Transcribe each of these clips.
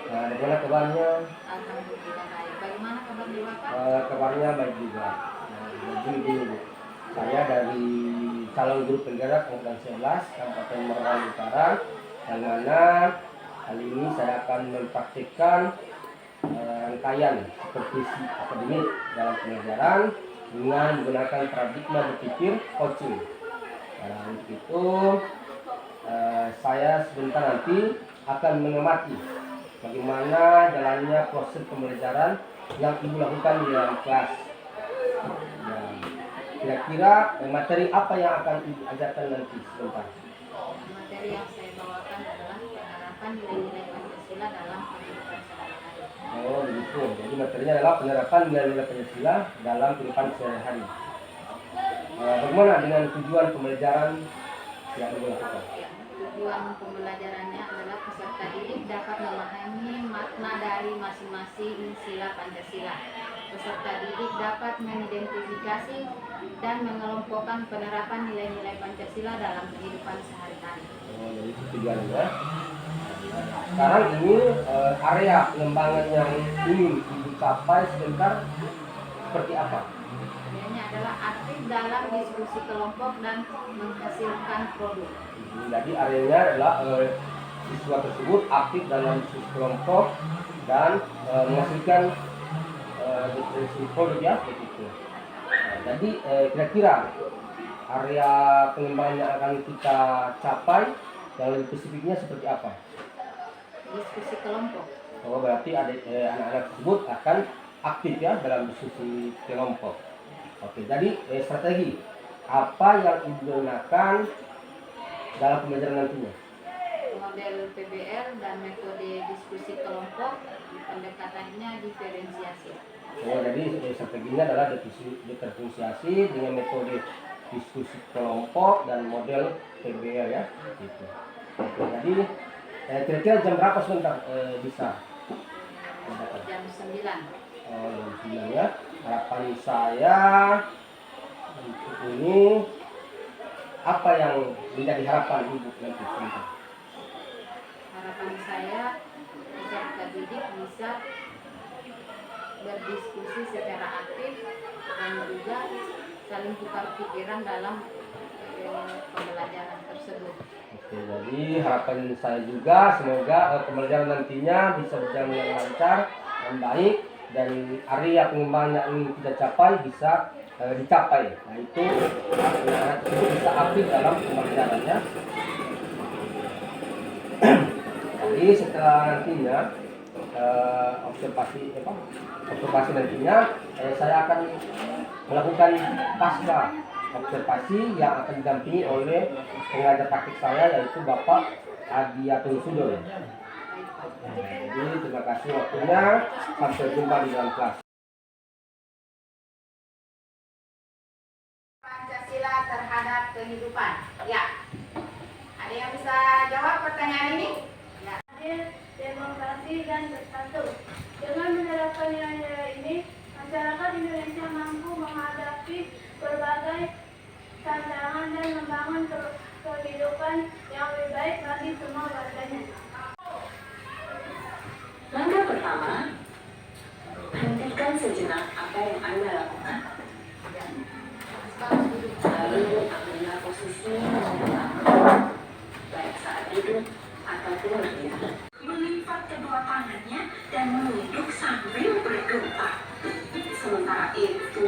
Nah, bagaimana kabarnya? Alhamdulillah baik. Bagaimana kabarnya Bapak? Kabarnya baik juga. Nah, jadi begini, saya dari calon guru penggerak Angkatan 11 Kabupaten Merauke Utara, yang mana kali ini saya akan mempraktikkan rangkaian supervisi akademik dalam pengajaran dengan menggunakan paradigma berpikir coaching. Nah, untuk itu saya sebentar nanti akan mengamati bagaimana jalannya proses pembelajaran yang ibu lakukan di dalam kelas. Nah, kira-kira materi apa yang akan ibu ajarkan nanti sebentar? Materi yang saya bawakan adalah penerapan nilai-nilai Pancasila dalam kehidupan sehari-hari. Oh begitu, jadi materinya adalah penerapan nilai-nilai Pancasila dalam kehidupan sehari-hari. Bagaimana dengan tujuan pembelajaran yang ibu lakukan? Tujuan pembelajarannya adalah peserta didik dapat memahami makna dari masing-masing sila Pancasila. Peserta didik dapat mengidentifikasi dan mengelompokkan penerapan nilai-nilai Pancasila dalam kehidupan sehari-hari. Oh, jadi itu tujuannya. Sekarang ini area pengembangan yang ingin ibu capai sebentar seperti apa? Ini adalah aktif dalam diskusi kelompok dan menghasilkan produk. Jadi areanya adalah siswa tersebut aktif dalam diskusi kelompok dan menghasilkan diskusi produk ya begitu. Nah, jadi kira-kira area pengembangan yang akan kita capai yang lebih spesifiknya seperti apa? Diskusi kelompok. Oh, berarti anak-anak tersebut akan aktif ya dalam diskusi kelompok. Oke, jadi strategi apa yang digunakan dalam pembelajaran nantinya? Model PBL dan metode diskusi kelompok, pendekatannya diferensiasi. Oh, jadi strateginya adalah diferensiasi dengan metode diskusi kelompok dan model PBL ya. Gitu. Oke, jadi kira-kira jam berapa sebentar bisa? Jam 9. Oh, jam 9 ya. Harapan saya untuk ini apa yang menjadi harapan ibu nanti sebentar? Harapan saya peserta didik bisa berdiskusi secara aktif dan juga saling tukar pikiran dalam pembelajaran tersebut. Oke, jadi harapan saya juga semoga pembelajaran nantinya bisa berjalan dengan lancar dan baik dan area pengembangan yang ingin kita capai bisa dicapai. Nah itu anak tersebut bisa aktif dalam pembelajarannya. Jadi setelah nantinya observasi nantinya saya akan melakukan pasca observasi yang akan didampingi oleh pengajar praktik saya yaitu Bapak Adiatul Sudol. Jadi terima kasih waktunya, sampai jumpa di dalam kelas. Pancasila terhadap kehidupan. Ya. Ada yang bisa jawab pertanyaan ini? Ya. Demokrasi dan bersatu. Dengan menerapkan nilai-nilai ini, masyarakat Indonesia mampu menghadapi berbagai tantangan dan membangun kehidupan yang lebih baik bagi semua warganya. Langkah pertama, hentikan sejenak apa yang Anda lakukan. Lalu ambillah posisi baik saat duduk ataupun berdiri. Melipat kedua tangannya dan menunduk sambil berdoa. Sementara itu,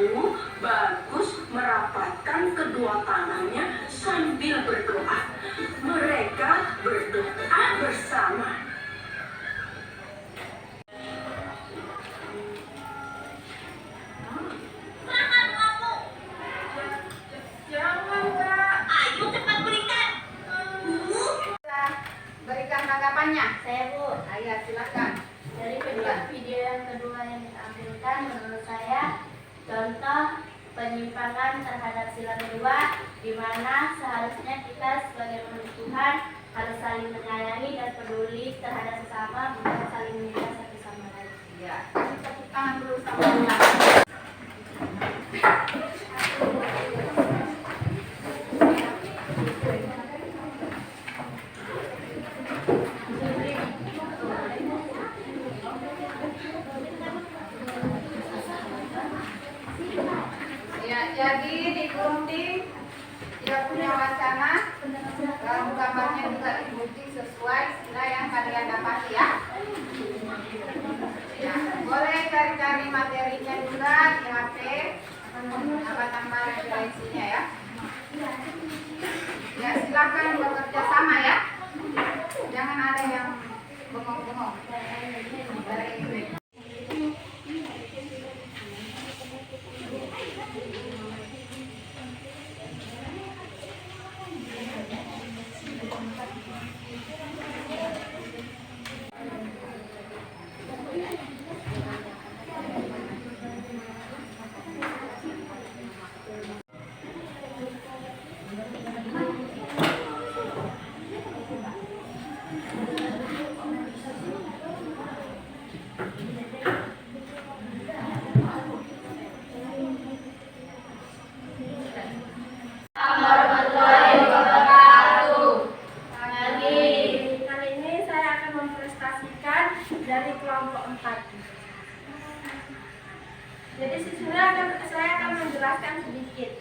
bagus merapatkan kedua tangannya sambil berdoa. Mereka berdoa bersama. Berikan tanggapannya. Saya Bu, Ayo silakan. dari video yang kedua yang ditampilkan, menurut saya contoh penyimpangan terhadap sila kedua, di mana seharusnya kita sebagai manusia Tuhan harus saling menyayangi dan peduli terhadap sesama, bukan saling menindas satu sama lain. Ya, tepuk tangan dulu sama-sama. apa tambah referensinya ya. Ya silakan bekerja sama ya. Jangan ada yang bengong-bengong. Kali ini saya akan mempresentasikan dari kelompok 4. Jadi sebenarnya saya akan menjelaskan sedikit.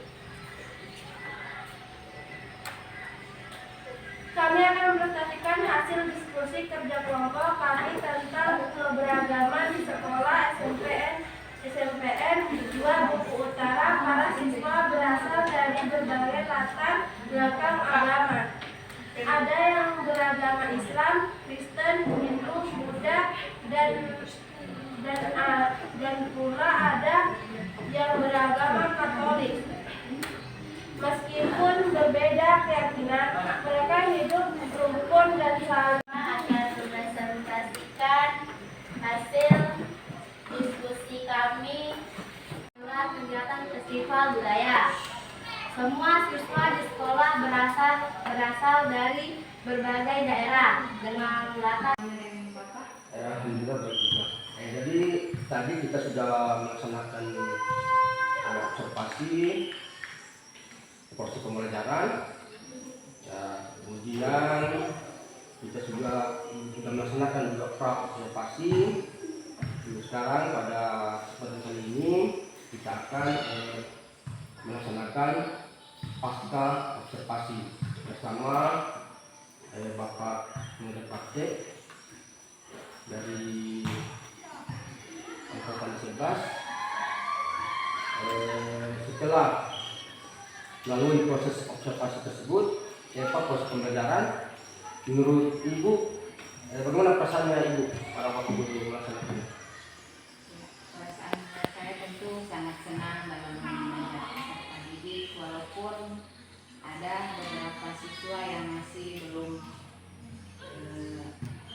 Kami akan mempresentasikan hasil diskusi kerja kelompok kami tentang keberagaman di sekolah SMPN 2 Buku Utara. Para siswa berasal dari berbagai latar belakang agama. Ada yang beragama Islam, Kristen, Hindu, Buddha, dan pula ada yang beragama Katolik. Meskipun berbeda keyakinan, mereka hidup rukun dan saling. Akan mempresentasikan hasil diskusi kami tentang kegiatan festival budaya. Semua siswa di sekolah berasal dari berbagai daerah dengan latar. Alhamdulillah baik juga. Jadi tadi kita sudah melaksanakan observasi proses pembelajaran. Ya, kemudian kita sudah melaksanakan juga pra-observasi. Sekarang pada kesempatan kali ini kita akan melaksanakan pasca observasi bersama Bapak Pengajar Praktek dari angkatan 11. Setelah melalui proses observasi tersebut, proses pembelajaran, menurut Ibu bagaimana perasaannya Ibu pada waktu melaksanakannya? Perasaan saya tentu sangat senang dalam mengajar peserta didik, walaupun ada beberapa siswa yang masih belum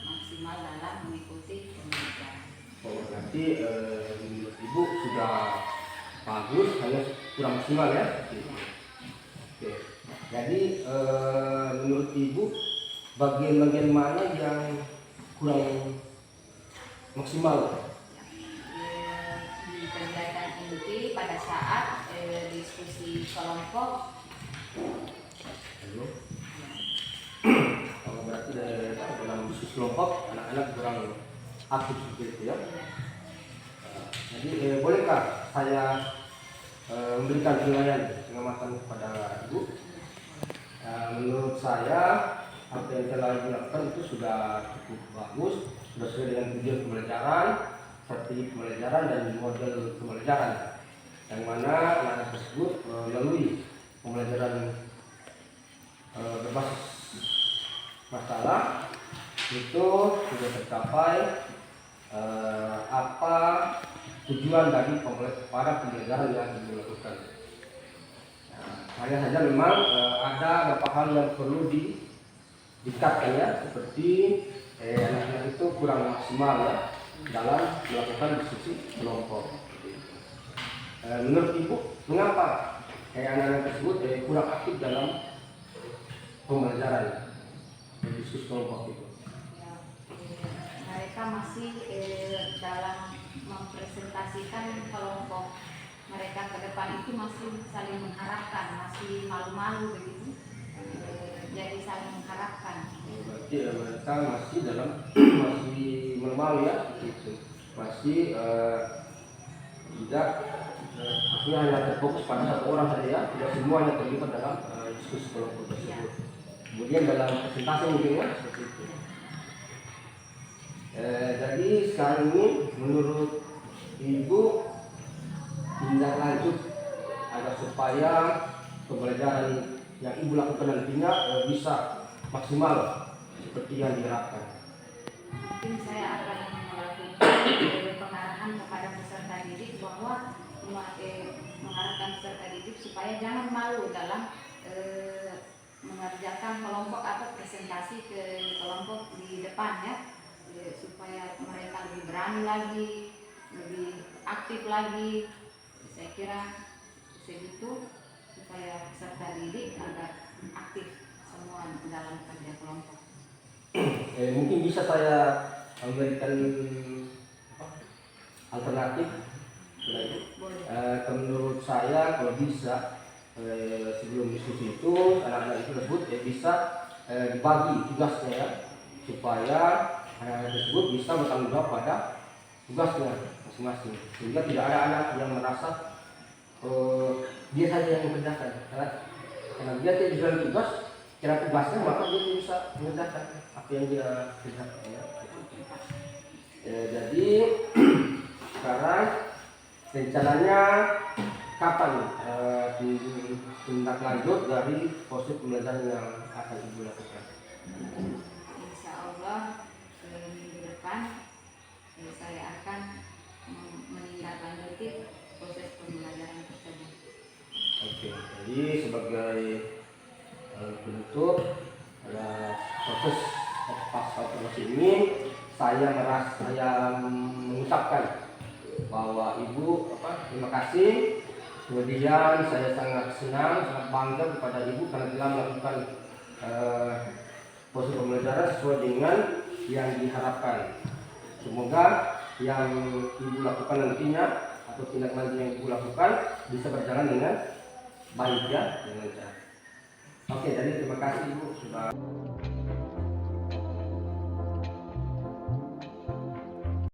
maksimal dalam mengikuti pembelajaran. Oh, berarti menurut Ibu sudah bagus, hanya kurang maksimal ya? Oke. Jadi menurut Ibu bagian-bagian mana yang kurang maksimal? Di kegiatan inti pada saat diskusi kelompok. Kalau berarti dalam diskusi kelompok anak-anak kurang aktif seperti itu ya. Jadi bolehkah saya memberikan penilaian pengamatan kepada Ibu? Menurut saya apa yang telah dilakukan itu sudah cukup bagus, sudah sesuai dengan tujuan pembelajaran, strategi pembelajaran dan model pembelajaran, yang mana anak tersebut melalui pembelajaran berbasis masalah itu sudah tercapai apa tujuan dari para pembelajaran yang dilakukan. Hanya saja memang ada beberapa hal yang perlu ditingkatkan ya, seperti anak-anak itu kurang maksimal ya dalam melakukan diskusi kelompok. Menurut Ibu, mengapa anak-anak tersebut kurang aktif dalam pembelajaran diskusi kelompok itu? Mereka masih dalam mempresentasikan kelompok mereka ke depan itu masih saling mengharapkan, masih malu-malu begitu. Jadi saling mengharapkan. Berarti mereka masih dalam masih malu-malu ya, gitu. Masih tidak maksudnya hanya terfokus pada satu orang saja ya, tidak semuanya terlibat dalam diskusi kelompok tersebut. Kemudian dalam presentasi mungkin ya seperti itu. Jadi sekarang ini menurut Ibu tindak lanjut supaya pembelajaran yang ibu lakukan nantinya bisa maksimal seperti yang diharapkan. Mungkin saya akan melakukan pengarahan kepada peserta didik bahwa mengarahkan peserta didik supaya jangan malu dalam mengerjakan kelompok atau presentasi ke kelompok di depan ya, supaya mereka lebih berani lagi, lebih aktif lagi. Saya kira segitu supaya peserta didik agar aktif semua dalam kerja kelompok. Mungkin bisa saya memberikan alternatif. Menurut saya kalau bisa sebelum diskusi itu anak-anak itu tersebut bisa dibagi tugasnya ya, supaya anak-anak tersebut bisa bertanggung jawab pada tugasnya masing-masing, sehingga tidak ada anak yang merasa dia saja yang mengerjakan, karena dia tidak bisa tugas kira tugasnya, maka dia bisa mengerjakan apa yang dia kerjakan ya. Jadi sekarang rencananya kapan tindak lanjut dari proses pembelajaran yang akan ibu lakukan? Insya Allah minggu depan saya akan menindaklanjuti proses pembelajaran tersebut. Oke, jadi sebagai penutup proses pasca operasi ini saya mengucapkan bahwa ibu terima kasih. Kemudian saya sangat senang, sangat bangga kepada ibu karena telah melakukan proses pembelajaran sesuai dengan yang diharapkan. Semoga yang ibu lakukan nantinya atau tindak lanjut yang ibu lakukan bisa berjalan dengan baik ya, dengan lancar. Oke, jadi terima kasih ibu sudah.